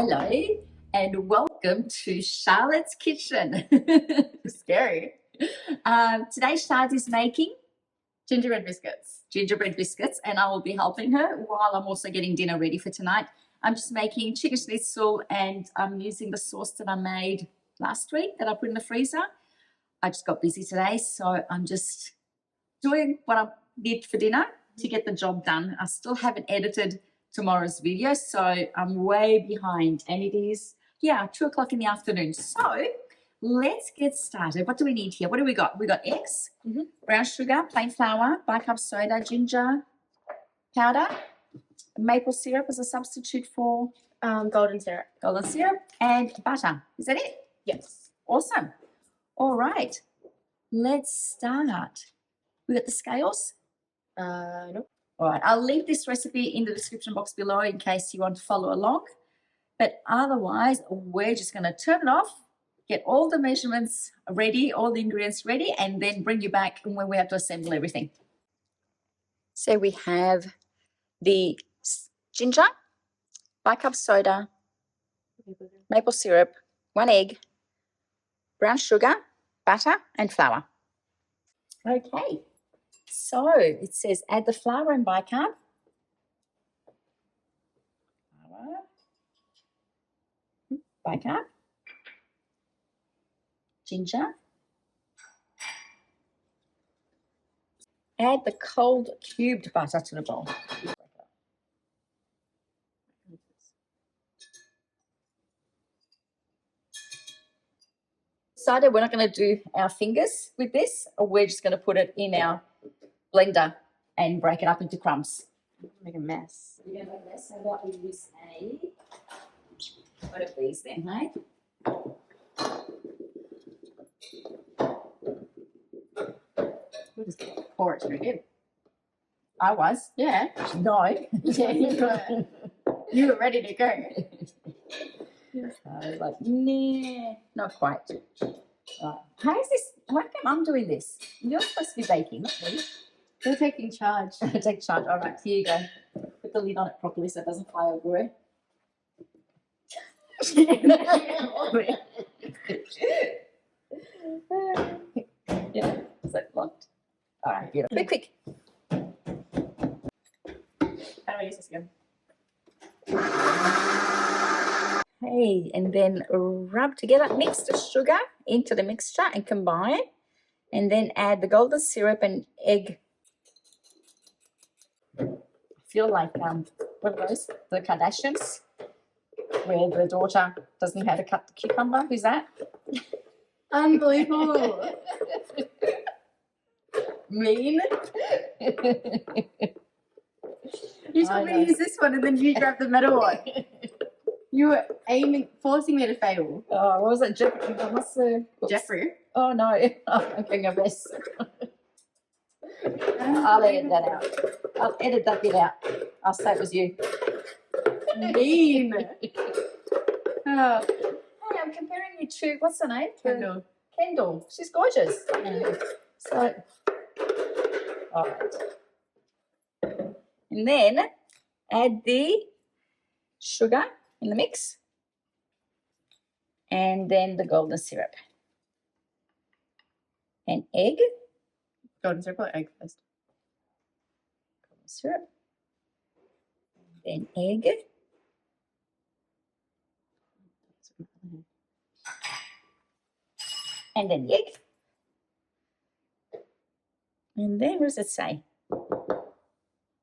Hello and welcome to Charlotte's Kitchen. Scary. Today Charlotte is making Gingerbread biscuits. Gingerbread biscuits, and I will be helping her while I'm also getting dinner ready for tonight. I'm just making chicken schnitzel, and I'm using the sauce that I made last week that I put in the freezer. I just got busy today, so I'm just doing what I did for dinner to get the job done. I still haven't edited tomorrow's video, so I'm way behind, and it is 2 o'clock in the afternoon. So let's get started. What do we need here? What do we got? We got eggs, brown sugar, plain flour, bicarb soda, ginger powder, maple syrup as a substitute for Golden syrup. and butter. Is that it? Yes. Awesome. All right, let's start. We got the scales. No. All right, I'll leave this recipe in the description box below in case you want to follow along. But otherwise, we're just going to turn it off, get all the measurements ready, all the ingredients ready, and then bring you back when we have to assemble everything. So we have the ginger, bicarb soda, maple syrup, 1 egg, brown sugar, butter, and flour. Okay. So it says add the flour and bicarb. Bicarb. Ginger. Add the cold cubed butter to the bowl. Decided we're not going to do our fingers with this, or we're just going to put it in our blender and break it up into crumbs. Make a mess. We're going to make a mess. So what we use one of these then, hey? We'll just pour it straight in. I was. Yeah. No. Yeah, you were ready to go. I was like, nah, not quite. Right. How is this? Why come I'm doing this? You're supposed to be baking, not me. You're taking charge. Take charge. All right, here you go. Put the lid on it properly so it doesn't fly over it. Yeah, is that locked? All right, beautiful. Quick. How do I use this again? Hey, and then rub together, mix the sugar into the mixture and combine, and then add the golden syrup and egg. I feel like what are those? The Kardashians, where the daughter doesn't know how to cut the cucumber. Who's that? Unbelievable. Mean. You told me to use this one and then you grabbed the metal one. You were forcing me to fail. Oh, what was that? What's the Jeffrey? Oh no, I'm getting a mess. I'll edit that out. I'll edit that bit out. I'll say it was you. Mean. Oh. Hey, I'm comparing you to, what's her name? Kendall. Kendall. She's gorgeous. So, all right. And then add the sugar in the mix, and then the golden syrup and egg. Golden syrup or egg first? Golden syrup, then egg, and then the egg. And then what does it say?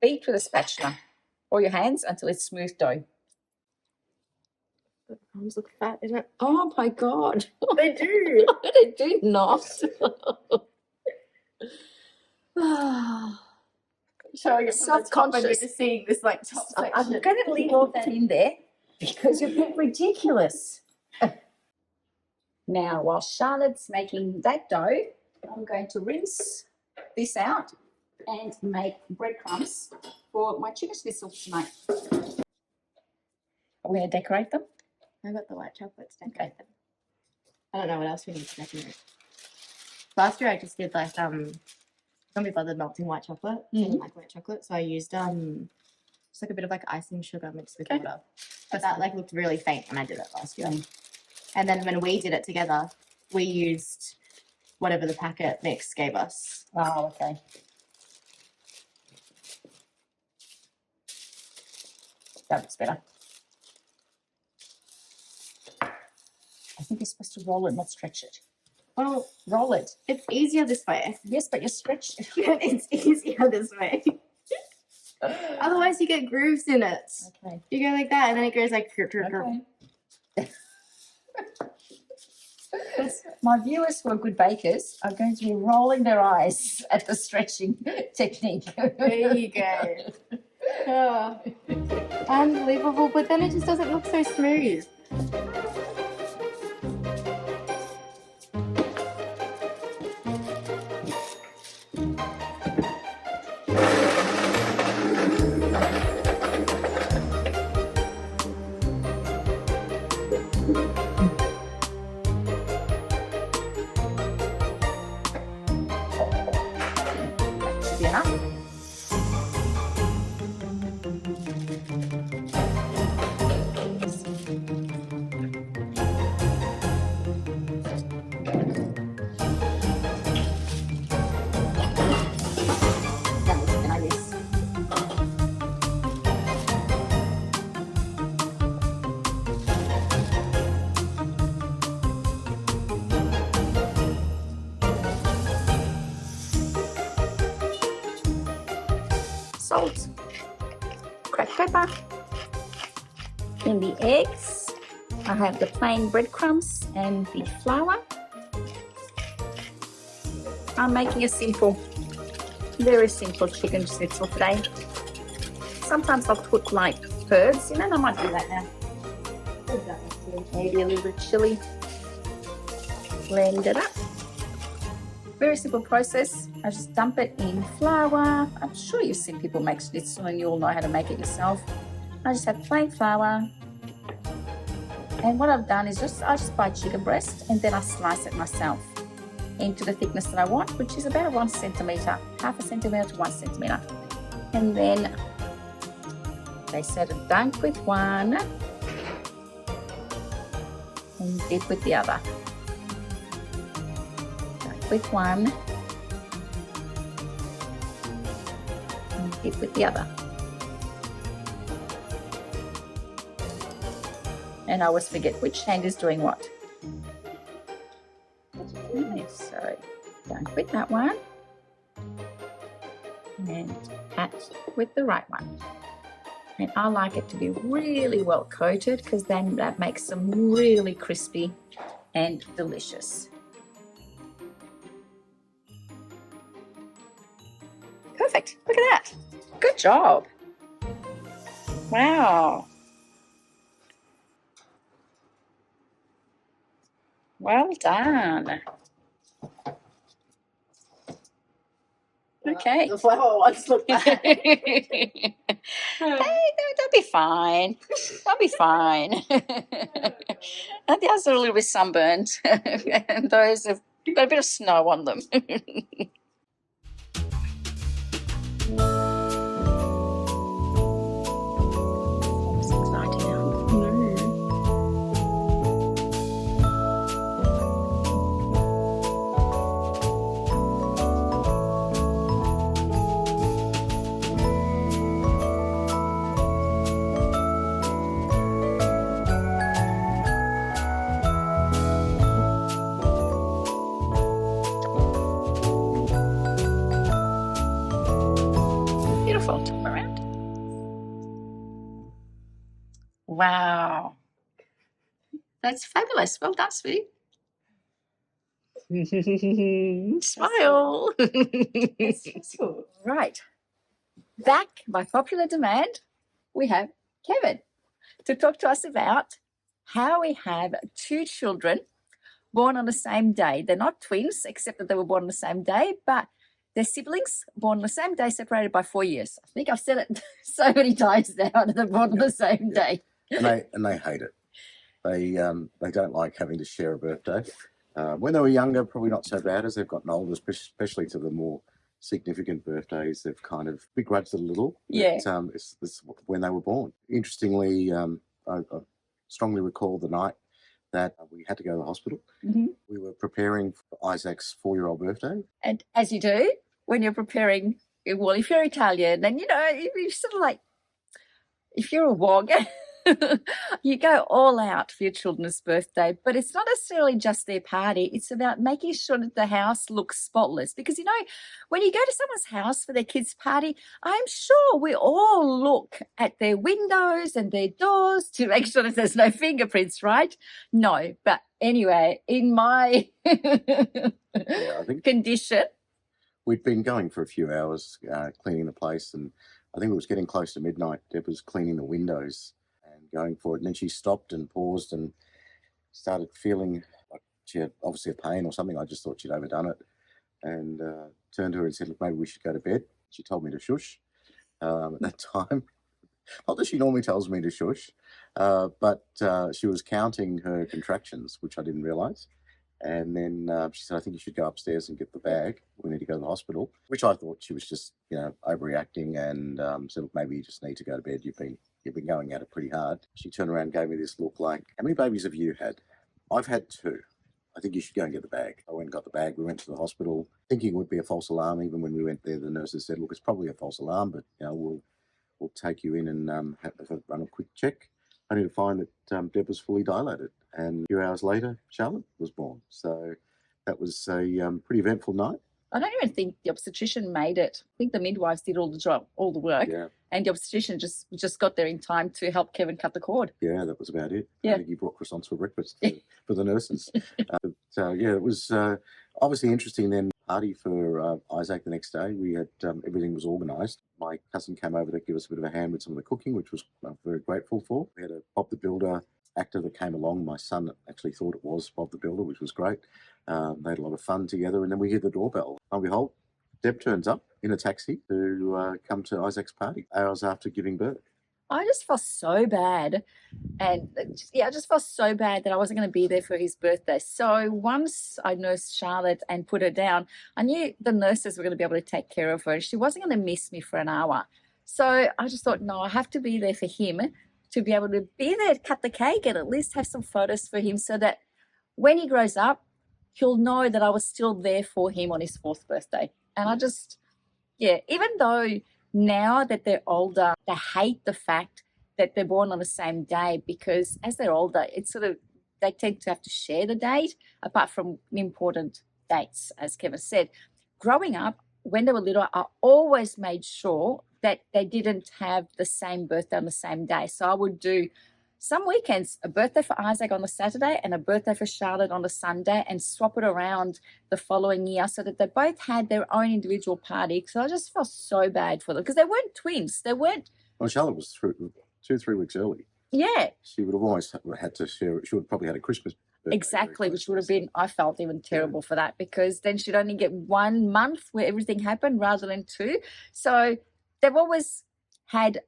Beat with a spatula or your hands until it's smooth dough. The arms look fat, isn't it? Oh my God. They do. They do not. Showing it Self-conscious. and just seeing this like top section. I'm going to leave all that in there because you're being ridiculous. Now, while Charlotte's making that dough, I'm going to rinse this out and make breadcrumbs for my chicken schnitzel tonight. Are we going to decorate them? I got the white chocolate to decorate them. I don't know what else we need to decorate. Last year I just did like some people that melting white chocolate. I didn't like white chocolate, so I used Just like a bit of like icing sugar mixed with Okay. water. But that like looked really faint when I did it last year. And then when we did it together, we used whatever the packet mix gave us. Oh, okay. That looks better. I think you're supposed to roll it, not stretch it. Well, Roll it. it's easier this way. Yes, but you stretch it. It's easier this way. Otherwise, you get grooves in it. Okay. You go like that, and then it goes like. Okay. My viewers who are good bakers are going to be rolling their eyes at the stretching technique. There you go. Oh, unbelievable. But then it just doesn't look so smooth. Should be enough. That looks good, I guess. Salt, cracked pepper. In the eggs, I have the plain breadcrumbs and the flour. I'm making a simple, very simple chicken schnitzel today. Sometimes I'll put like herbs in it. I might do that now. Maybe a little bit of chili. Blend it up. Very simple process. I just dump it in flour. I'm sure you've seen people make schnitzel and you all know how to make it yourself. I just have plain flour. And what I've done is I just buy chicken breast and then I slice it myself into the thickness that I want, which is about 1 centimetre, half a centimetre to 1 centimetre. And then they said dunk with one and dip with the other. Dunk with one and dip with the other. And I always forget which hand is doing what. Okay, so dunk with that one and pat with the right one. And I like it to be really well coated because then that makes them really crispy and delicious. Perfect, look at that. Good job. Wow. Well done. Okay. The flour ones look bad. Hey, they'll be fine. They'll be fine. And the others are a little bit sunburned, and those have got a bit of snow on them. It's exciting now. Beautiful. Turn around. Wow. That's fabulous. Well done, sweetie. Smile. Right. Back by popular demand, we have Kevin to talk to us about how we have two children born on the same day. They're not twins, except that they were born on the same day, but they're siblings born on the same day, separated by 4 years. I think I've said it so many times now that they're born on the same day. And they hate it. They don't like having to share a birthday. When they were younger, probably not so bad. As they've gotten older, especially to the more significant birthdays, they've kind of begrudged it a little. Yeah. It's when they were born. Interestingly, I strongly recall the night that we had to go to the hospital. Mhm. We were preparing for Isaac's 4-year-old birthday. And as you do when you're preparing, well, if you're Italian, then, you're sort of like, if you're a wog, you go all out for your children's birthday, but it's not necessarily just their party. It's about making sure that the house looks spotless. Because, when you go to someone's house for their kids' party, I'm sure we all look at their windows and their doors to make sure that there's no fingerprints, right? No, but anyway, in my I think condition. We'd been going for a few hours cleaning the place, and I think it was getting close to midnight. Deb was cleaning the windows and going for it, and then she stopped and paused and started feeling like she had obviously a pain or something. I just thought she'd overdone it, and turned to her and said, "Look, maybe we should go to bed." She told me to shush at that time. Not that she normally tells me to shush, but she was counting her contractions, which I didn't realise. And then she said, "I think you should go upstairs and get the bag. We need to go to the hospital," which I thought she was just, overreacting, and said, "Look, maybe you just need to go to bed. You've been going at it pretty hard." She turned around and gave me this look like, "How many babies have you had?" "I've had 2. I think you should go and get the bag." I went and got the bag. We went to the hospital thinking it would be a false alarm. Even when we went there, the nurses said, "Look, it's probably a false alarm, but we'll take you in and have run a quick check." Only to find that Deb was fully dilated, and a few hours later, Charlotte was born. So that was a pretty eventful night. I don't even think the obstetrician made it. I think the midwives did all the job, all the work, Yeah, and the obstetrician just got there in time to help Kevin cut the cord. yeah, that was about it. Yeah. I think he brought croissants for breakfast for the nurses. It was obviously interesting. Then party for Isaac the next day. We had everything was organised. My cousin came over to give us a bit of a hand with some of the cooking, which was very grateful for. We had a Bob the Builder actor that came along. My son actually thought it was Bob the Builder, which was great. They had a lot of fun together, and then we hear the doorbell. And behold, Deb turns up in a taxi to come to Isaac's party hours after giving birth. I just felt so bad. And I just felt so bad that I wasn't going to be there for his birthday. So once I nursed Charlotte and put her down, I knew the nurses were going to be able to take care of her, and she wasn't going to miss me for an hour. So I just thought, no, I have to be there for him, to be able to be there to cut the cake and at least have some photos for him, so that when he grows up, he'll know that I was still there for him on his 4th birthday. And I just, even though now that they're older, they hate the fact that they're born on the same day, because as they're older, it's sort of, they tend to have to share the date, apart from important dates, as Kevin said. Growing up, when they were little, I always made sure that they didn't have the same birthday on the same day. So I would do some weekends, a birthday for Isaac on the Saturday and a birthday for Charlotte on the Sunday, and swap it around the following year so that they both had their own individual party. So I just felt so bad for them, because they weren't twins. They weren't. Well, Charlotte was 2-3 weeks early. Yeah. She would have always had to share. She would have probably had a Christmas birthday. Exactly, which would have been, I felt even terrible for that, because then she'd only get 1 month where everything happened rather than 2. So they've always had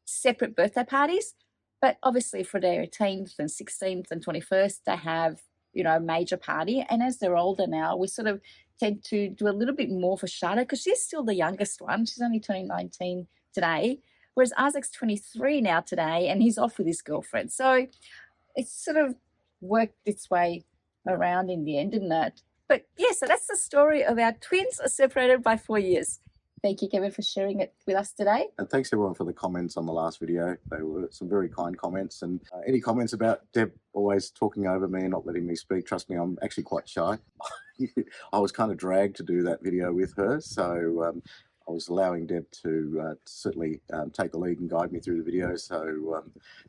separate birthday parties, but obviously for their 18th and 16th and 21st, they have, a major party. And as they're older now, we sort of tend to do a little bit more for Charlotte, because she's still the youngest one. She's only turning 19 today, whereas Isaac's 23 now today, and he's off with his girlfriend. So it's sort of worked its way around in the end, didn't it? But so that's the story of our twins are separated by 4 years. Thank you, Kevin, for sharing it with us today. And thanks everyone for the comments on the last video. They were some very kind comments. And any comments about Deb always talking over me and not letting me speak, trust me, I'm actually quite shy. I was kind of dragged to do that video with her. So I was allowing Deb to certainly take the lead and guide me through the video. So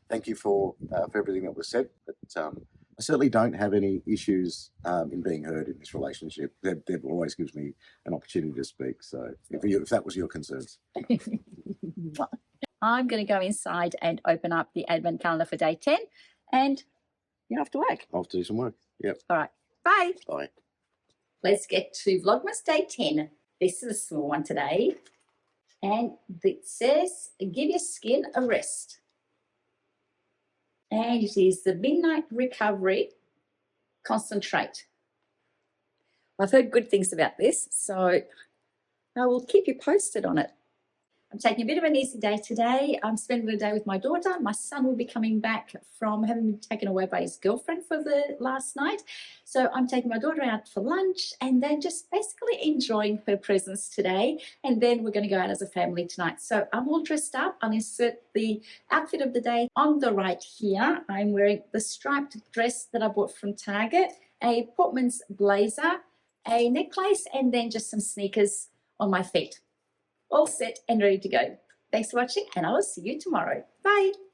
thank you for everything that was said. But I certainly don't have any issues in being heard in this relationship. Deb always gives me an opportunity to speak. So if that was your concerns. I'm going to go inside and open up the advent calendar for day 10, and you're off to work. I'll have to do some work. Yep. All right. Bye. Bye. Let's get to Vlogmas day 10. This is a small one today, and it says, give your skin a rest. And it is the Midnight Recovery Concentrate. I've heard good things about this, so I will keep you posted on it. I'm taking a bit of an easy day today. I'm spending the day with my daughter. My son will be coming back from having been taken away by his girlfriend for the last night. So I'm taking my daughter out for lunch and then just basically enjoying her presence today. And then we're going to go out as a family tonight. So I'm all dressed up. I'll insert the outfit of the day on the right here. I'm wearing the striped dress that I bought from Target, a Portman's blazer, a necklace, and then just some sneakers on my feet. All set and ready to go. Thanks for watching, and I will see you tomorrow. Bye.